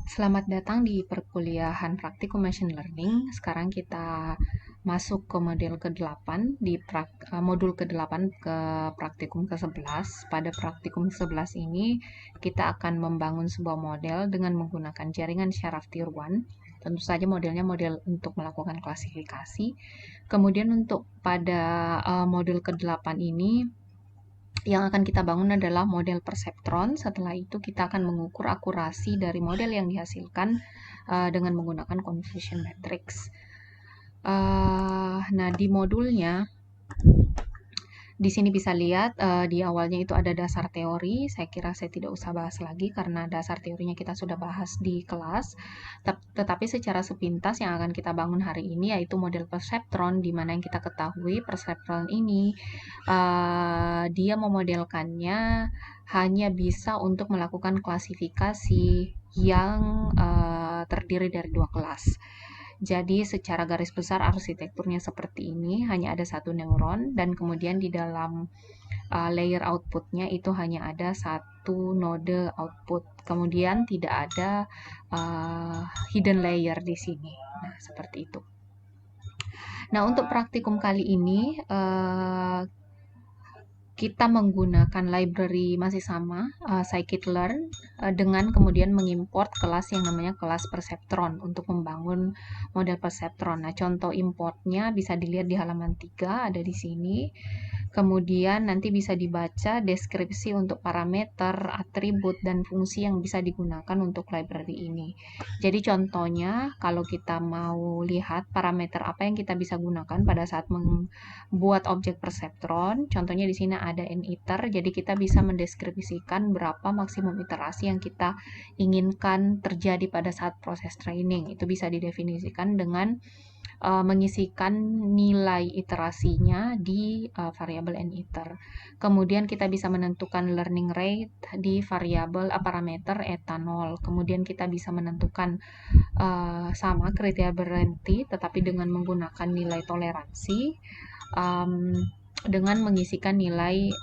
Selamat datang di perkuliahan praktikum machine learning. Sekarang kita masuk ke modul ke-8 di modul ke-8 ke praktikum ke-11. Pada praktikum ke-11 ini kita akan membangun sebuah model dengan menggunakan jaringan syaraf tier 1. Tentu saja modelnya model untuk melakukan klasifikasi. Kemudian untuk pada modul ke-8 ini yang akan kita bangun adalah model perseptron. Setelah itu kita akan mengukur akurasi dari model yang dihasilkan dengan menggunakan confusion matrix. Nah, di modulnya di sini bisa lihat di awalnya itu ada dasar teori. Saya kira saya tidak usah bahas lagi karena dasar teorinya kita sudah bahas di kelas. Tetapi secara sepintas yang akan kita bangun hari ini yaitu model perseptron, di mana yang kita ketahui perseptron ini dia memodelkannya hanya bisa untuk melakukan klasifikasi yang terdiri dari dua kelas. Jadi secara garis besar arsitekturnya seperti ini, hanya ada satu neuron dan kemudian di dalam layer outputnya itu hanya ada satu node output. Kemudian tidak ada hidden layer di sini. Nah, seperti itu. Nah, untuk praktikum kali ini kita menggunakan library masih sama, scikit-learn, dengan kemudian mengimport kelas yang namanya kelas perseptron untuk membangun model perseptron. Nah, contoh importnya bisa dilihat di halaman 3, ada di sini. Kemudian nanti bisa dibaca deskripsi untuk parameter, atribut, dan fungsi yang bisa digunakan untuk library ini. Jadi contohnya, kalau kita mau lihat parameter apa yang kita bisa gunakan pada saat membuat objek perseptron, contohnya di sini ada n-iter, jadi kita bisa mendeskripsikan berapa maksimum iterasi yang kita inginkan terjadi pada saat proses training. Itu bisa didefinisikan dengan mengisikan nilai iterasinya di variabel n-iter. Kemudian kita bisa menentukan learning rate di variabel parameter etanol. Kemudian kita bisa menentukan sama kriteria berhenti, tetapi dengan menggunakan nilai toleransi dengan mengisikan nilai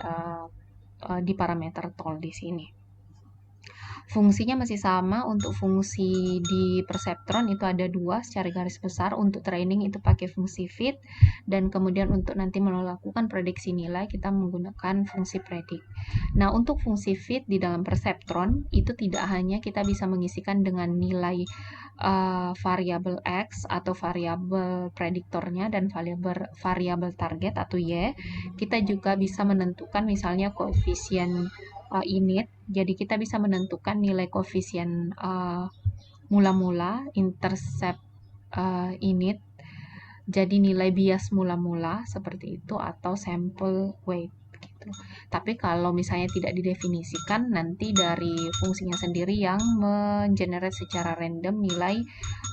di parameter tol di sini. Fungsinya masih sama. Untuk fungsi di perseptron itu ada dua secara garis besar. Untuk training itu pakai fungsi fit, dan kemudian untuk nanti melakukan prediksi nilai kita menggunakan fungsi predict. Nah, untuk fungsi fit di dalam perseptron itu tidak hanya kita bisa mengisikan dengan nilai variabel x atau variabel prediktornya dan variabel target atau y, kita juga bisa menentukan misalnya koefisien init. Jadi kita bisa menentukan nilai koefisien mula-mula, intercept init, jadi nilai bias mula-mula seperti itu, atau sample weight gitu. Tapi kalau misalnya tidak didefinisikan, nanti dari fungsinya sendiri yang mengenerate secara random nilai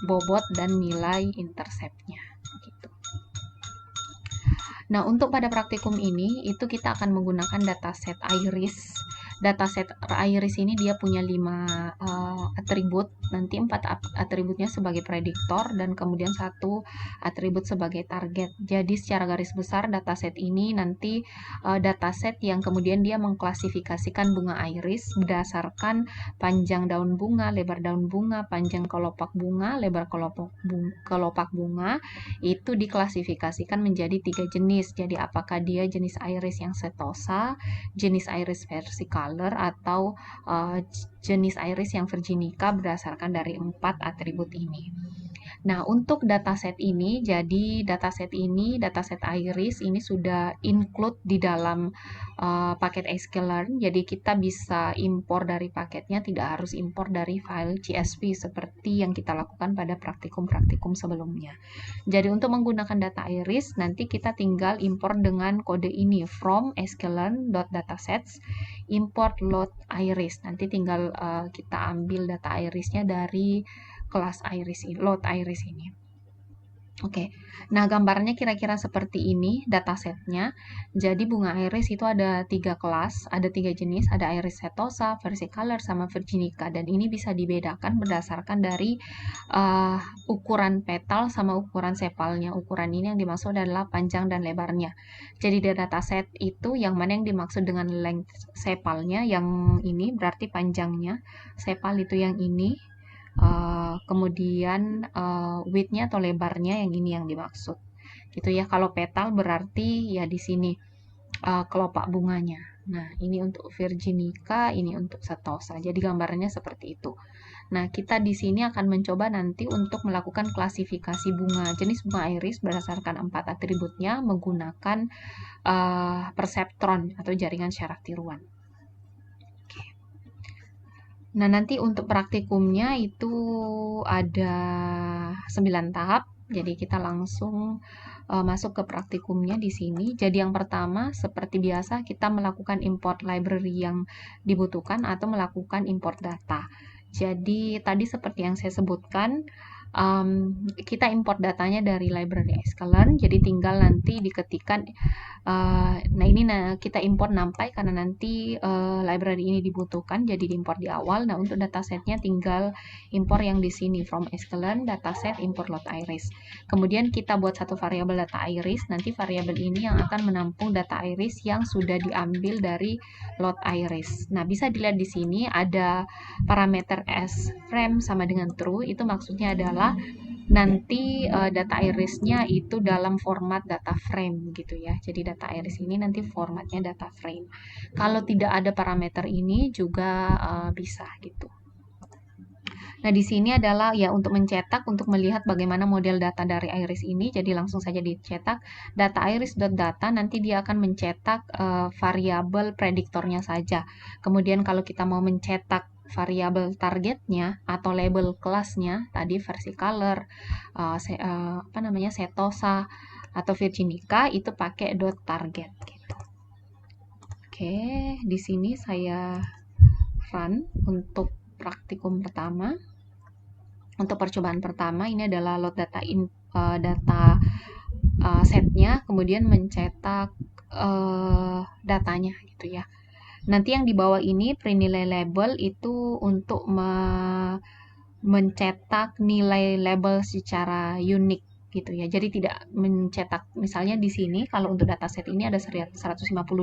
bobot dan nilai interceptnya gitu. Nah, untuk pada praktikum ini itu kita akan menggunakan dataset iris. Dataset iris ini dia punya 5 atribut, nanti 4 atributnya sebagai prediktor dan kemudian 1 atribut sebagai target. Jadi secara garis besar dataset ini nanti dataset yang kemudian dia mengklasifikasikan bunga iris berdasarkan panjang daun bunga, lebar daun bunga, panjang kelopak bunga, lebar kelopak bunga, itu diklasifikasikan menjadi 3 jenis. Jadi apakah dia jenis iris yang setosa, jenis iris versicolor, atau jenis iris yang virginica berdasarkan dari 4 atribut ini. Nah, untuk dataset ini, jadi dataset iris ini sudah include di dalam paket sklearn. Jadi kita bisa impor dari paketnya, tidak harus impor dari file CSV seperti yang kita lakukan pada praktikum-praktikum sebelumnya. Jadi untuk menggunakan data iris, nanti kita tinggal impor dengan kode ini, from sklearn.datasets import load iris. Nanti tinggal kita ambil data irisnya dari kelas iris, load iris ini. Oke, nah gambarnya kira-kira seperti ini datasetnya. Jadi bunga iris itu ada 3 kelas, ada 3 jenis, ada iris setosa, versicolor, sama virginica. Dan ini bisa dibedakan berdasarkan dari ukuran petal sama ukuran sepalnya. Ukuran ini yang dimaksud adalah panjang dan lebarnya. Jadi di dataset itu yang mana yang dimaksud dengan length sepalnya, yang ini berarti panjangnya, sepal itu yang ini, kemudian width-nya atau lebarnya yang ini yang dimaksud. Gitu ya. Kalau petal berarti ya di sini kelopak bunganya. Nah, ini untuk Virginica, ini untuk Setosa. Jadi gambarannya seperti itu. Nah, kita di sini akan mencoba nanti untuk melakukan klasifikasi bunga, jenis bunga iris berdasarkan 4 atributnya menggunakan perseptron atau jaringan syaraf tiruan. Oke. Nah, nanti untuk praktikumnya itu ada 9 tahap. Jadi kita langsung masuk ke praktikumnya di sini. Jadi yang pertama, seperti biasa, kita melakukan import library yang dibutuhkan atau melakukan import data. Jadi tadi seperti yang saya sebutkan, kita import datanya dari library sklearn. Jadi tinggal nanti diketikkan. Nah ini kita import NumPy karena nanti library ini dibutuhkan, jadi diimport di awal. Nah untuk datasetnya tinggal import yang di sini from sklearn dataset import load iris. Kemudian kita buat satu variabel data iris. Nanti variabel ini yang akan menampung data iris yang sudah diambil dari load iris. Nah bisa dilihat di sini ada parameter s frame sama dengan true. Itu maksudnya adalah nanti data irisnya itu dalam format data frame gitu ya. Jadi data iris ini nanti formatnya data frame. Kalau tidak ada parameter ini juga bisa gitu. Nah, di sini adalah ya untuk mencetak, untuk melihat bagaimana model data dari iris ini. Jadi langsung saja dicetak data iris.data, nanti dia akan mencetak variabel prediktornya saja. Kemudian kalau kita mau mencetak variabel targetnya atau label kelasnya tadi versi color, Setosa atau Virginica itu pakai .target gitu. Oke, di sini saya run untuk praktikum pertama. Untuk percobaan pertama ini adalah load data setnya, kemudian mencetak datanya gitu ya. Nanti yang di bawah ini print nilai label itu untuk mencetak nilai label secara unik gitu ya. Jadi tidak mencetak, misalnya di sini kalau untuk dataset ini ada 150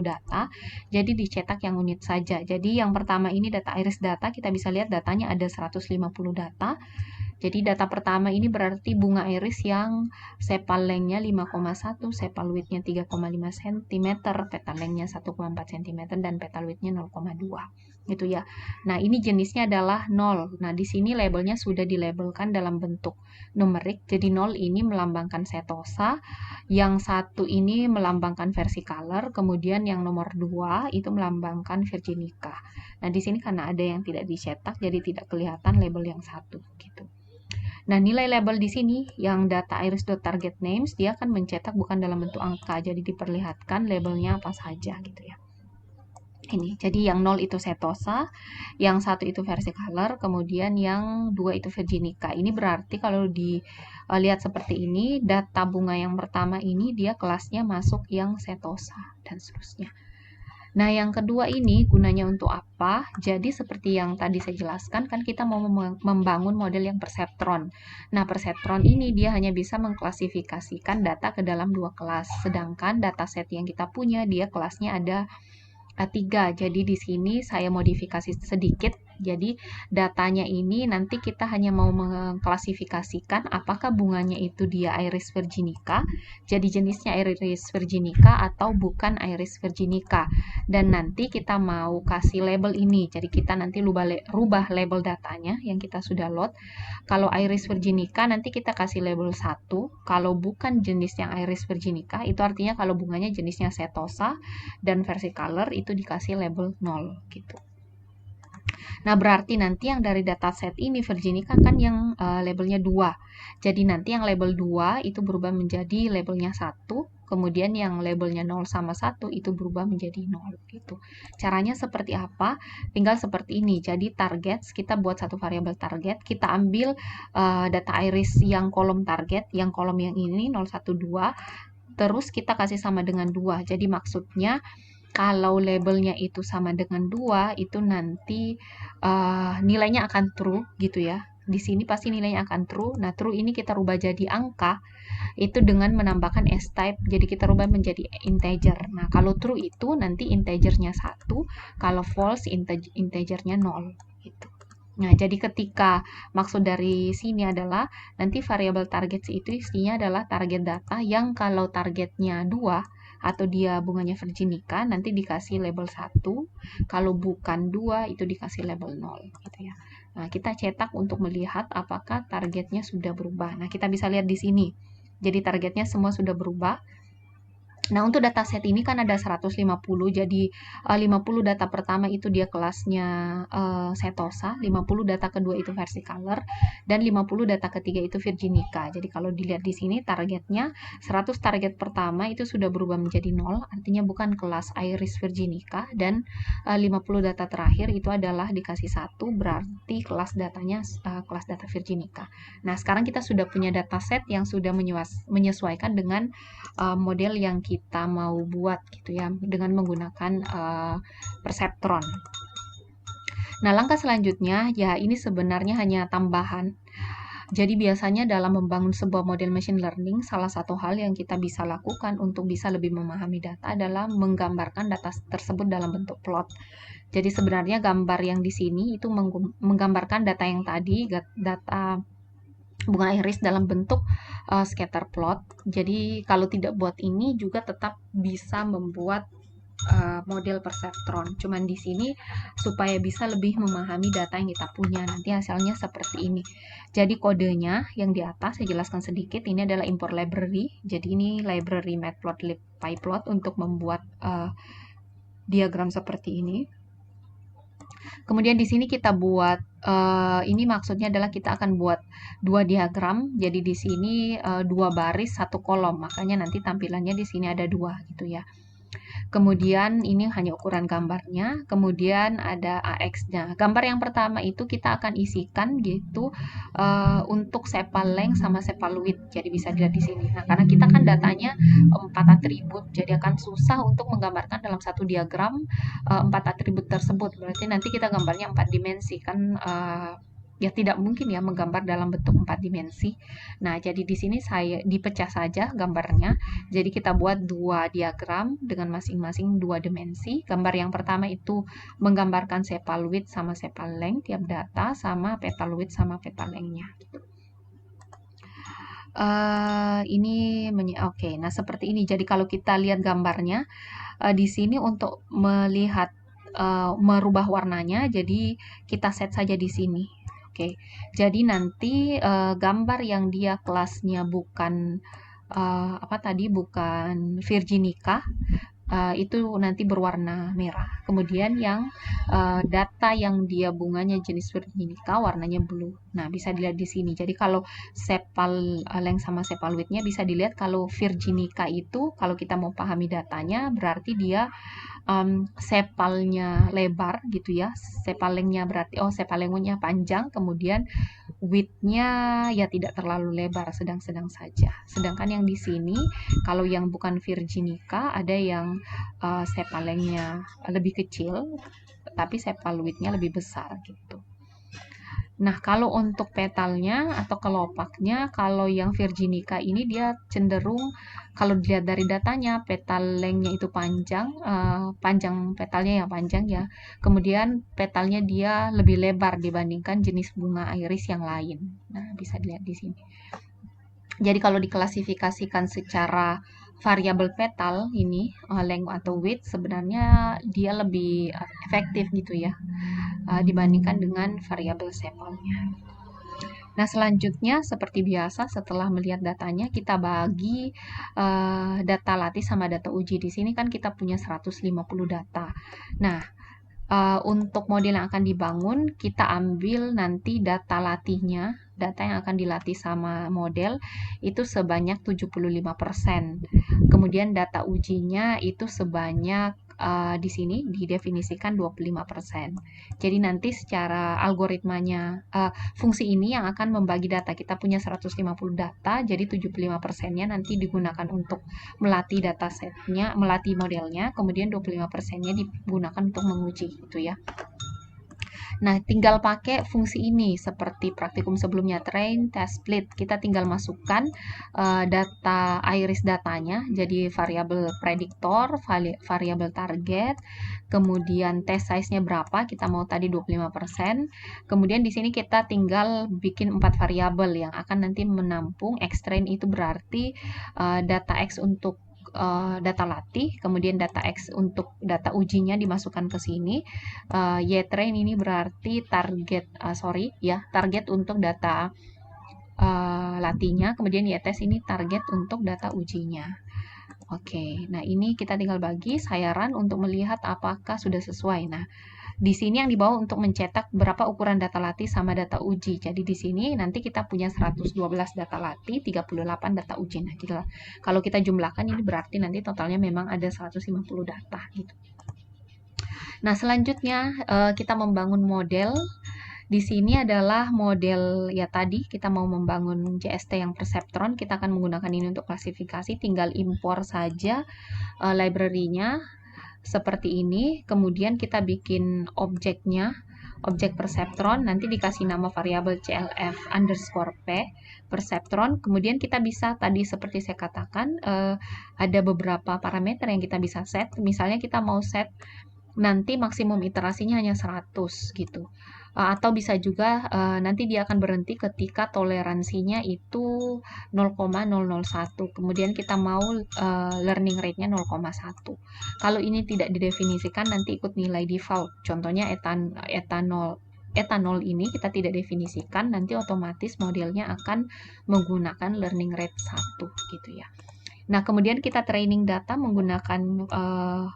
data, jadi dicetak yang unit saja. Jadi yang pertama ini data iris data, kita bisa lihat datanya ada 150 data. Jadi data pertama ini berarti bunga iris yang sepal length-nya 5,1, sepal width-nya 3,5 cm, petal length-nya 1,4 cm, dan petal width-nya 0,2 gitu ya. Nah, ini jenisnya adalah 0. Nah, di sini labelnya sudah dilabelkan dalam bentuk numerik. Jadi 0 ini melambangkan Setosa, yang 1 ini melambangkan versi color, kemudian yang nomor 2 itu melambangkan Virginica. Nah, di sini karena ada yang tidak dicetak, jadi tidak kelihatan label yang 1 gitu. Nah, nilai label di sini yang data iris.target names dia akan mencetak bukan dalam bentuk angka, jadi diperlihatkan labelnya apa saja gitu ya. Ini, jadi yang 0 itu Setosa, yang 1 itu versi color, kemudian yang 2 itu Virginica. Ini berarti kalau dilihat seperti ini, data bunga yang pertama ini dia kelasnya masuk yang Setosa dan seterusnya. Nah, yang kedua ini gunanya untuk apa? Jadi seperti yang tadi saya jelaskan, kan kita mau membangun model yang perseptron. Nah, perseptron ini dia hanya bisa mengklasifikasikan data ke dalam 2 kelas. Sedangkan dataset yang kita punya, dia kelasnya ada 3. Jadi di sini saya modifikasi sedikit. Jadi datanya ini nanti kita hanya mau mengklasifikasikan apakah bunganya itu dia iris virginica, jadi jenisnya iris virginica atau bukan iris virginica. Dan nanti kita mau kasih label ini. Jadi kita nanti rubah label datanya yang kita sudah load. Kalau iris virginica nanti kita kasih label 1. Kalau bukan jenis yang iris virginica, itu artinya kalau bunganya jenisnya Setosa dan versi color itu dikasih label 0 gitu. Nah, berarti nanti yang dari dataset ini Virginica kan yang labelnya 2. Jadi nanti yang label 2 itu berubah menjadi labelnya 1, kemudian yang labelnya 0 sama 1 itu berubah menjadi 0 gitu. Caranya seperti apa? Tinggal seperti ini. Jadi target, kita buat satu variabel target, kita ambil data iris yang kolom target, yang kolom yang ini 0, 1, 2, terus kita kasih sama dengan 2. Jadi maksudnya kalau labelnya itu sama dengan 2, itu nanti nilainya akan true gitu ya. Di sini pasti nilainya akan true. Nah, true ini kita rubah jadi angka, itu dengan menambahkan s-type. Jadi kita rubah menjadi integer. Nah, kalau true itu nanti integernya 1, kalau false integernya 0 gitu. Nah, jadi ketika maksud dari sini adalah nanti variabel target itu isinya adalah target data yang kalau targetnya 2 atau dia bunganya virginica nanti dikasih label 1, kalau bukan 2 itu dikasih label 0 gitu ya. Nah, kita cetak untuk melihat apakah targetnya sudah berubah. Nah, kita bisa lihat di sini. Jadi targetnya semua sudah berubah. Nah, untuk dataset ini kan ada 150, jadi 50 data pertama itu dia kelasnya setosa, 50 data kedua itu versicolor, dan 50 data ketiga itu virginica. Jadi kalau dilihat di sini targetnya 100 target pertama itu sudah berubah menjadi 0, artinya bukan kelas iris virginica, dan 50 data terakhir itu adalah dikasih 1, berarti kelas datanya kelas data virginica. Nah, sekarang kita sudah punya dataset yang sudah menyesuaikan dengan model yang kita mau buat gitu ya dengan menggunakan perseptron. Nah, langkah selanjutnya ya ini sebenarnya hanya tambahan. Jadi biasanya dalam membangun sebuah model machine learning, salah satu hal yang kita bisa lakukan untuk bisa lebih memahami data adalah menggambarkan data tersebut dalam bentuk plot. Jadi sebenarnya gambar yang di sini itu menggambarkan data yang tadi, data bunga iris dalam bentuk scatter plot. Jadi kalau tidak buat ini juga tetap bisa membuat model perseptron. Cuman di sini supaya bisa lebih memahami data yang kita punya. Nanti hasilnya seperti ini. Jadi kodenya yang di atas saya jelaskan sedikit. Ini adalah import library. Jadi ini library matplotlib pyplot untuk membuat diagram seperti ini. Kemudian di sini kita buat ini maksudnya adalah kita akan buat 2 diagram. Jadi di sini 2 baris 1 kolom. Makanya nanti tampilannya di sini ada 2 gitu ya. Kemudian ini hanya ukuran gambarnya, kemudian ada AX-nya. Gambar yang pertama itu kita akan isikan gitu untuk sepal length sama sepal width. Jadi bisa dilihat di sini. Nah, karena kita kan datanya 4 atribut, jadi akan susah untuk menggambarkan dalam satu diagram 4 atribut tersebut. Berarti nanti kita gambarnya 4 dimensi kan ya tidak mungkin ya menggambar dalam bentuk 4 dimensi. Nah, jadi di sini saya dipecah saja gambarnya. Jadi kita buat 2 diagram dengan masing-masing 2 dimensi. Gambar yang pertama itu menggambarkan sepal width sama sepal length tiap data sama petal width sama petal length-nya. Oke. Nah, seperti ini. Jadi kalau kita lihat gambarnya di sini untuk melihat merubah warnanya, jadi kita set saja di sini. Oke, jadi nanti gambar yang dia kelasnya bukan bukan virginica, itu nanti berwarna merah. Kemudian yang data yang dia bunganya jenis virginica warnanya blue. Nah, bisa dilihat di sini. Jadi kalau sepal length sama sepal width-nya bisa dilihat kalau virginica itu kalau kita mau pahami datanya berarti dia sepalnya lebar gitu ya, sepal length-nya berarti sepal length-nya panjang, kemudian width-nya ya tidak terlalu lebar, sedang-sedang saja. Sedangkan yang di sini kalau yang bukan virginica ada yang sepal length-nya lebih kecil tapi sepal width-nya lebih besar gitu. Nah, kalau untuk petalnya atau kelopaknya, kalau yang virginica ini dia cenderung kalau dilihat dari datanya petal length-nya itu panjang, panjang petalnya yang panjang ya. Kemudian petalnya dia lebih lebar dibandingkan jenis bunga iris yang lain. Nah, bisa dilihat di sini. Jadi kalau diklasifikasikan secara variabel petal ini length atau width sebenarnya dia lebih efektif gitu ya dibandingkan dengan variabel sepalnya. Nah, selanjutnya seperti biasa setelah melihat datanya kita bagi data latih sama data uji. Di sini kan kita punya 150 data. Nah, untuk model yang akan dibangun kita ambil nanti data latihnya, data yang akan dilatih sama model itu sebanyak 75%. Kemudian data ujinya itu sebanyak di sini didefinisikan 25%. Jadi nanti secara algoritmanya fungsi ini yang akan membagi data. Kita punya 150 data, jadi 75%-nya nanti digunakan untuk melatih datasetnya, melatih modelnya, kemudian 25%-nya digunakan untuk menguji gitu ya. Nah, tinggal pakai fungsi ini seperti praktikum sebelumnya, train, test, split. Kita tinggal masukkan data iris datanya, jadi variabel prediktor, variabel target, kemudian test size-nya berapa, kita mau tadi 25%. Kemudian di sini kita tinggal bikin 4 variabel yang akan nanti menampung. X-train itu berarti data X untuk data latih, kemudian data X untuk data ujinya dimasukkan ke sini. Y-train ini berarti target untuk data latihnya, kemudian Y-test ini target untuk data ujinya. Oke, nah ini kita tinggal bagi, saya run untuk melihat apakah sudah sesuai. Nah, di sini yang dibawa untuk mencetak berapa ukuran data latih sama data uji. Jadi di sini nanti kita punya 112 data latih, 38 data uji. Nah, kalau kita jumlahkan ini berarti nanti totalnya memang ada 150 data gitu. Nah, selanjutnya kita membangun model. Di sini adalah model ya tadi kita mau membangun JST yang perseptron, kita akan menggunakan ini untuk klasifikasi, tinggal impor saja library-nya seperti ini, kemudian kita bikin objeknya, objek perseptron, nanti dikasih nama variabel CLF underscore P perseptron, kemudian kita bisa tadi seperti saya katakan ada beberapa parameter yang kita bisa set, misalnya kita mau set nanti maksimum iterasinya hanya 100 gitu. Atau bisa juga nanti dia akan berhenti ketika toleransinya itu 0,001. Kemudian kita mau learning rate-nya 0,1. Kalau ini tidak didefinisikan nanti ikut nilai default. Contohnya etanol ini kita tidak definisikan, nanti otomatis modelnya akan menggunakan learning rate 1 gitu ya. Nah, kemudian kita training data menggunakan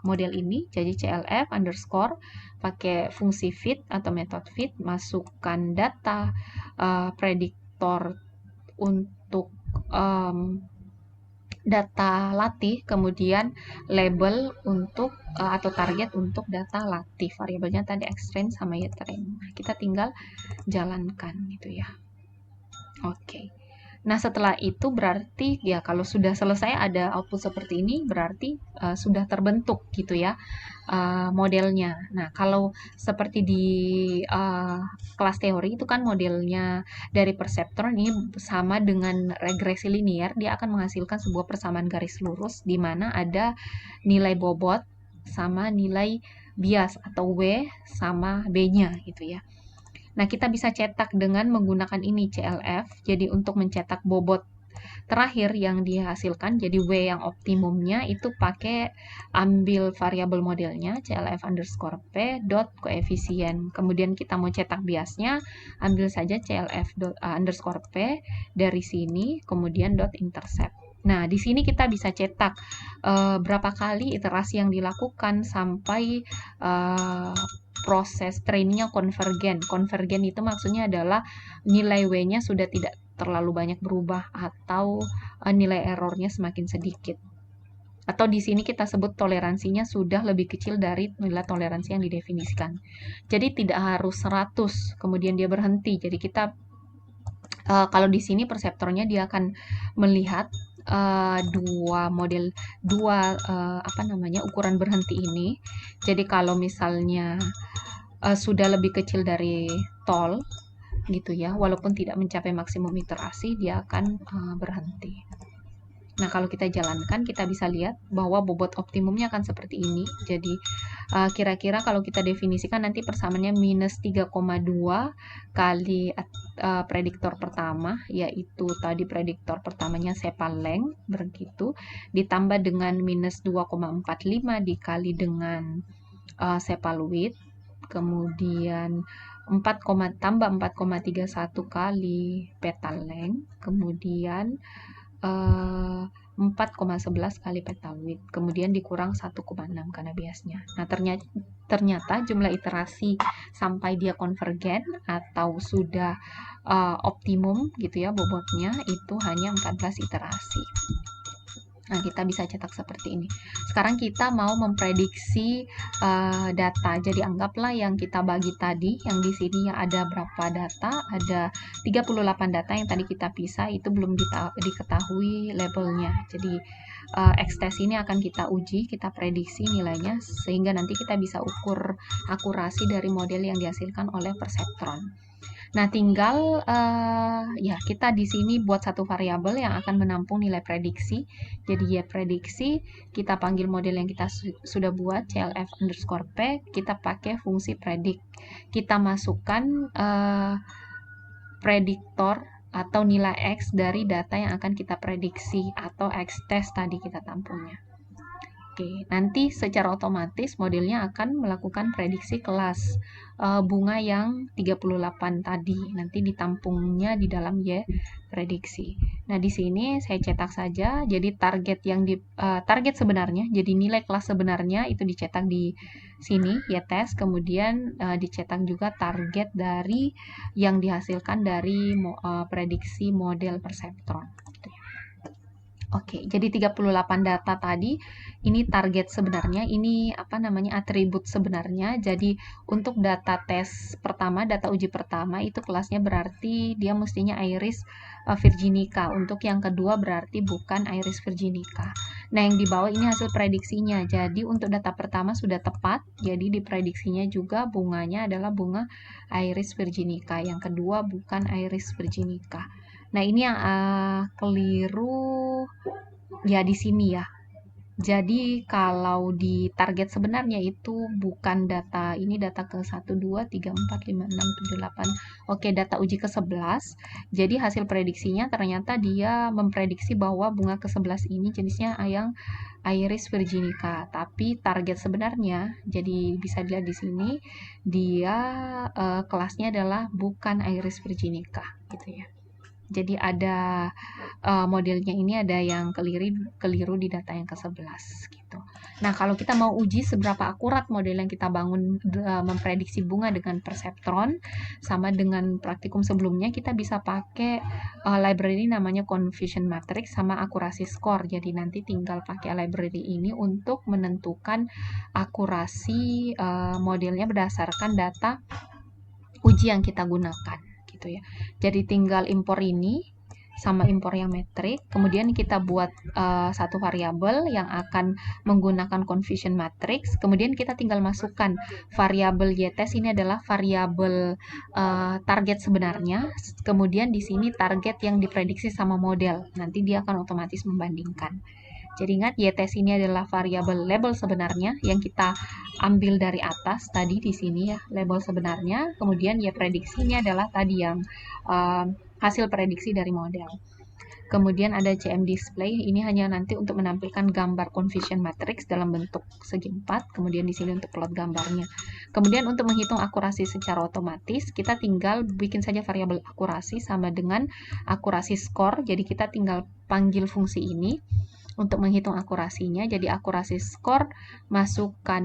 model ini, jadi CLF underscore, pakai fungsi fit atau metode fit, masukkan data prediktor untuk data latih, kemudian label untuk atau target untuk data latih. Variabelnya tadi X-train sama Y-train. Nah, kita tinggal jalankan gitu ya. Oke. Nah, setelah itu berarti ya kalau sudah selesai ada output seperti ini berarti sudah terbentuk gitu ya modelnya. Nah, kalau seperti di kelas teori itu kan modelnya dari perseptron ini sama dengan regresi linear, dia akan menghasilkan sebuah persamaan garis lurus di mana ada nilai bobot sama nilai bias atau W sama B-nya gitu ya. Nah, kita bisa cetak dengan menggunakan ini CLF. Jadi untuk mencetak bobot terakhir yang dihasilkan, jadi W yang optimumnya itu pakai ambil variabel modelnya CLF underscore P dot koefisien. Kemudian kita mau cetak biasnya, ambil saja CLF underscore P dari sini, kemudian dot intercept. Nah, di sini kita bisa cetak berapa kali iterasi yang dilakukan sampai proses trainingnya konvergen. Konvergen itu maksudnya adalah nilai W-nya sudah tidak terlalu banyak berubah atau nilai errornya semakin sedikit. Atau di sini kita sebut toleransinya sudah lebih kecil dari nilai toleransi yang didefinisikan. Jadi tidak harus 100, kemudian dia berhenti. Jadi kita kalau di sini perseptornya dia akan melihat ukuran berhenti ini. Jadi kalau misalnya sudah lebih kecil dari tol gitu ya, walaupun tidak mencapai maksimum iterasi, dia akan berhenti. Nah, kalau kita jalankan, kita bisa lihat bahwa bobot optimumnya akan seperti ini. Jadi, kira-kira kalau kita definisikan nanti persamaannya minus 3,2 kali prediktor pertama, yaitu tadi prediktor pertamanya sepal length, begitu, ditambah dengan minus 2,45 dikali dengan sepal width, kemudian 4,31 kali petal length, kemudian 4,11 kali petal width, kemudian dikurang 1,6 karena biasnya. Nah, ternyata jumlah iterasi sampai dia konvergen atau sudah optimum gitu ya bobotnya itu hanya 14 iterasi. Nah, kita bisa cetak seperti ini. Sekarang kita mau memprediksi data. Jadi anggaplah yang kita bagi tadi, yang di sini ada berapa data? Ada 38 data yang tadi kita pisah, itu belum diketahui labelnya. Jadi X-test ini akan kita uji, kita prediksi nilainya, sehingga nanti kita bisa ukur akurasi dari model yang dihasilkan oleh perseptron. Nah, tinggal ya kita di sini buat satu variabel yang akan menampung nilai prediksi. Jadi ya prediksi, kita panggil model yang kita sudah buat clf_p, kita pakai fungsi predict. Kita masukkan prediktor atau nilai X dari data yang akan kita prediksi atau X-test tadi kita tampungnya. Oke, nanti secara otomatis modelnya akan melakukan prediksi kelas bunga yang 38 tadi. Nanti ditampungnya di dalam Y prediksi. Nah, di sini saya cetak saja. Jadi target yang target sebenarnya, jadi nilai kelas sebenarnya itu dicetak di sini Y test, kemudian dicetak juga target dari yang dihasilkan dari prediksi model perseptron. Oke, jadi 38 data tadi, ini target sebenarnya, ini apa namanya, atribut sebenarnya. Jadi untuk data tes pertama, data uji pertama itu kelasnya berarti dia mestinya Iris virginica. Untuk yang kedua berarti bukan Iris virginica. Nah, yang di bawah ini hasil prediksinya. Jadi untuk data pertama sudah tepat, jadi diprediksinya juga bunganya adalah bunga Iris virginica. Yang kedua bukan Iris virginica. Nah, ini yang keliru ya di sini ya. Jadi kalau di target sebenarnya itu bukan data, ini data ke 1, 2, 3, 4, 5, 6, 7, 8. Oke, data uji ke-11. Jadi hasil prediksinya ternyata dia memprediksi bahwa bunga ke-11 ini jenisnya yang Iris virginica. Tapi target sebenarnya, jadi bisa dilihat di sini, dia kelasnya adalah bukan Iris virginica gitu ya. Jadi ada modelnya ini ada yang keliru di data yang ke-11 gitu. Nah, kalau kita mau uji seberapa akurat model yang kita bangun memprediksi bunga dengan perseptron sama dengan praktikum sebelumnya, kita bisa pakai library namanya confusion matrix sama akurasi score. Jadi nanti tinggal pakai library ini untuk menentukan akurasi modelnya berdasarkan data uji yang kita gunakan. Ya. Jadi tinggal impor ini sama impor yang metrik, kemudian kita buat satu variabel yang akan menggunakan confusion matrix, kemudian kita tinggal masukkan variabel y-test, ini adalah variabel target sebenarnya, kemudian di sini target yang diprediksi sama model, nanti dia akan otomatis membandingkan. Jadi ingat, y-test ini adalah variabel label sebenarnya yang kita ambil dari atas tadi di sini ya, label sebenarnya. Kemudian y prediksi ini adalah tadi yang hasil prediksi dari model. Kemudian ada CM display, ini hanya nanti untuk menampilkan gambar confusion matrix dalam bentuk segi 4, kemudian di sini untuk plot gambarnya. Kemudian untuk menghitung akurasi secara otomatis, kita tinggal bikin saja variabel akurasi sama dengan akurasi score, jadi kita tinggal panggil fungsi ini untuk menghitung akurasinya. Jadi akurasi score masukkan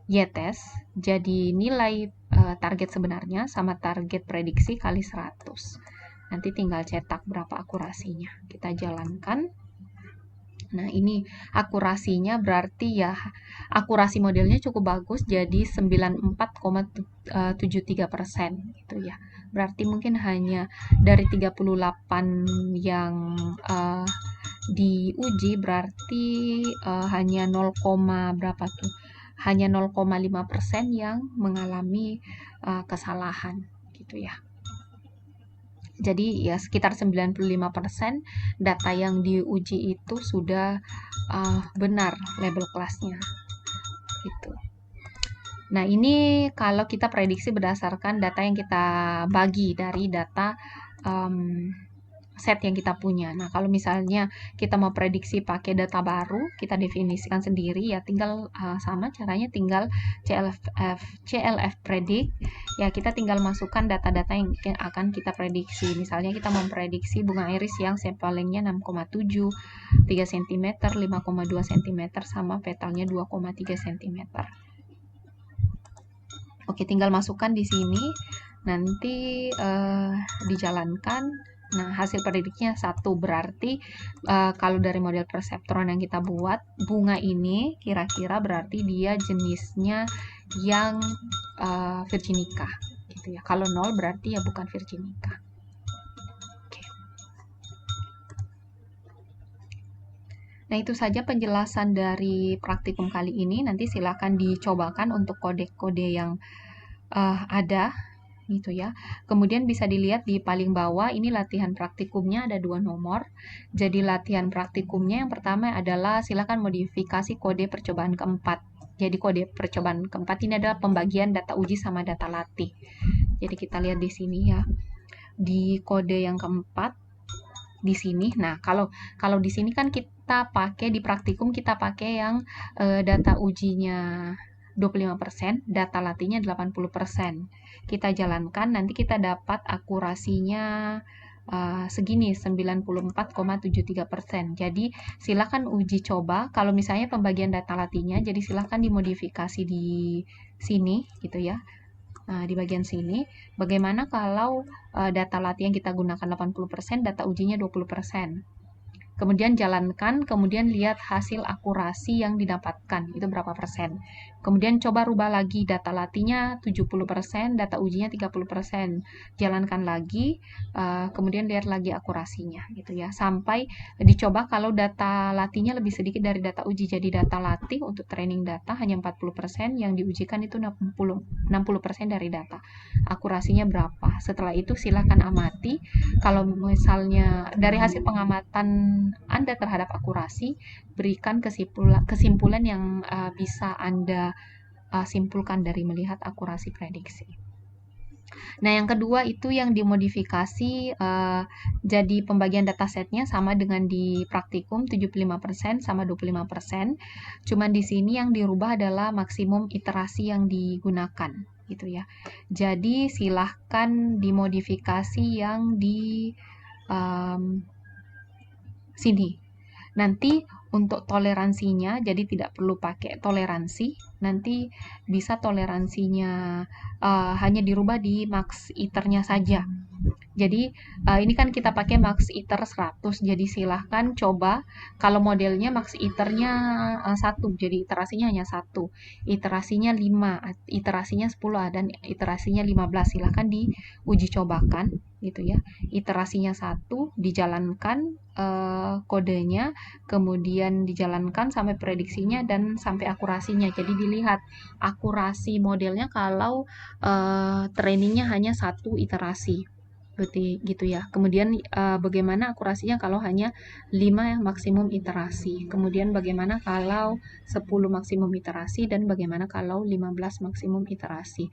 y-test, jadi nilai target sebenarnya sama target prediksi kali 100. Nanti tinggal cetak berapa akurasinya. Kita jalankan. Nah, ini akurasinya berarti ya, akurasi modelnya cukup bagus, jadi 94,73% gitu ya. Berarti mungkin hanya dari 38 yang diuji, berarti hanya 0, berapa tuh? Hanya 0,5% yang mengalami kesalahan gitu ya. Jadi ya sekitar 95% data yang diuji itu sudah benar label kelasnya gitu. Nah, ini kalau kita prediksi berdasarkan data yang kita bagi dari data set yang kita punya. Nah, kalau misalnya kita mau prediksi pakai data baru, kita definisikan sendiri ya, tinggal sama caranya, tinggal CLF predict ya, kita tinggal masukkan data-data yang akan kita prediksi. Misalnya kita memprediksi bunga iris yang sampelingnya 6,7, 3 cm, 5,2 cm sama petalnya 2,3 cm. Oke, tinggal masukkan di sini, nanti dijalankan. Nah, hasil prediksinya 1, berarti kalau dari model perseptron yang kita buat, bunga ini kira-kira berarti dia jenisnya yang virginica gitu ya. Kalau 0 berarti ya bukan virginica. Oke. Nah, itu saja penjelasan dari praktikum kali ini. Nanti silakan dicobakan untuk kode-kode yang ada gitu ya. Kemudian bisa dilihat di paling bawah ini latihan praktikumnya ada 2 nomor. Jadi latihan praktikumnya yang pertama adalah silakan modifikasi kode percobaan keempat. Jadi kode percobaan keempat ini adalah pembagian data uji sama data latih. Jadi kita lihat di sini ya. Di kode yang keempat di sini. Nah, kalau di sini kan kita pakai di praktikum kita pakai yang data ujinya 25%, data latihnya 80%. Kita jalankan, nanti kita dapat akurasinya segini, 94,73%. Jadi, silakan uji coba. Kalau misalnya pembagian data latihnya, jadi silakan dimodifikasi di sini, gitu ya. Nah, di bagian sini, bagaimana kalau data latih yang kita gunakan 80%, data ujinya 20%. Kemudian jalankan, kemudian lihat hasil akurasi yang didapatkan, itu berapa persen. Kemudian coba rubah lagi data latihnya 70%, data ujinya 30%. Jalankan lagi, kemudian lihat lagi akurasinya gitu ya. Sampai dicoba kalau data latihnya lebih sedikit dari data uji. Jadi data latih untuk training data hanya 40%, yang diujikan itu 60% dari data. Akurasinya berapa? Setelah itu silakan amati. Kalau misalnya dari hasil pengamatan Anda terhadap akurasi, berikan kesimpulan yang bisa Anda simpulkan dari melihat akurasi prediksi. Nah, yang kedua itu yang dimodifikasi jadi pembagian datasetnya sama dengan di praktikum 75% sama 25%. Cuman di sini yang dirubah adalah maksimum iterasi yang digunakan gitu ya. Jadi silahkan dimodifikasi yang di sini. Nanti untuk toleransinya, jadi tidak perlu pakai toleransi, nanti bisa toleransinya hanya dirubah di max iternya saja. Jadi ini kan kita pakai max iter 100, jadi silahkan coba kalau modelnya max iternya 1, jadi iterasinya hanya 1, iterasinya 5, iterasinya 10, dan iterasinya 15, silahkan diuji cobakan gitu ya. Iterasinya 1, dijalankan kodenya, kemudian dijalankan sampai prediksinya dan sampai akurasinya. Jadi dilihat akurasi modelnya kalau trainingnya hanya 1 iterasi gitu ya. Kemudian bagaimana akurasinya kalau hanya 5 yang maksimum iterasi. Kemudian bagaimana kalau 10 maksimum iterasi dan bagaimana kalau 15 maksimum iterasi.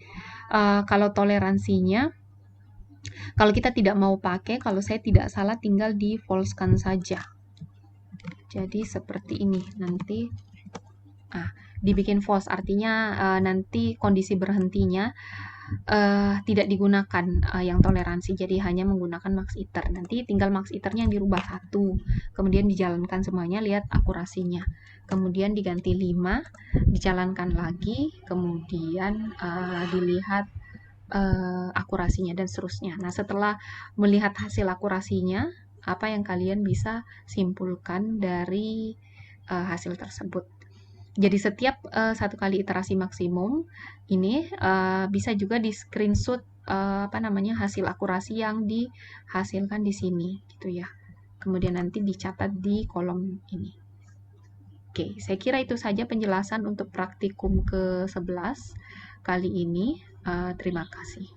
Kalau toleransinya, kalau kita tidak mau pakai, kalau saya tidak salah tinggal di false-kan saja. Jadi seperti ini nanti. Dibikin false artinya nanti kondisi berhentinya tidak digunakan yang toleransi, jadi hanya menggunakan max iter. Nanti tinggal max iternya yang dirubah 1, kemudian dijalankan semuanya, lihat akurasinya, kemudian diganti 5, dijalankan lagi, kemudian dilihat akurasinya dan seterusnya. Nah, setelah melihat hasil akurasinya, apa yang kalian bisa simpulkan dari hasil tersebut. Jadi setiap 1 kali iterasi maksimum ini bisa juga di screenshot hasil akurasi yang dihasilkan di sini gitu ya. Kemudian nanti dicatat di kolom ini. Oke, saya kira itu saja penjelasan untuk praktikum ke-11 kali ini. Terima kasih.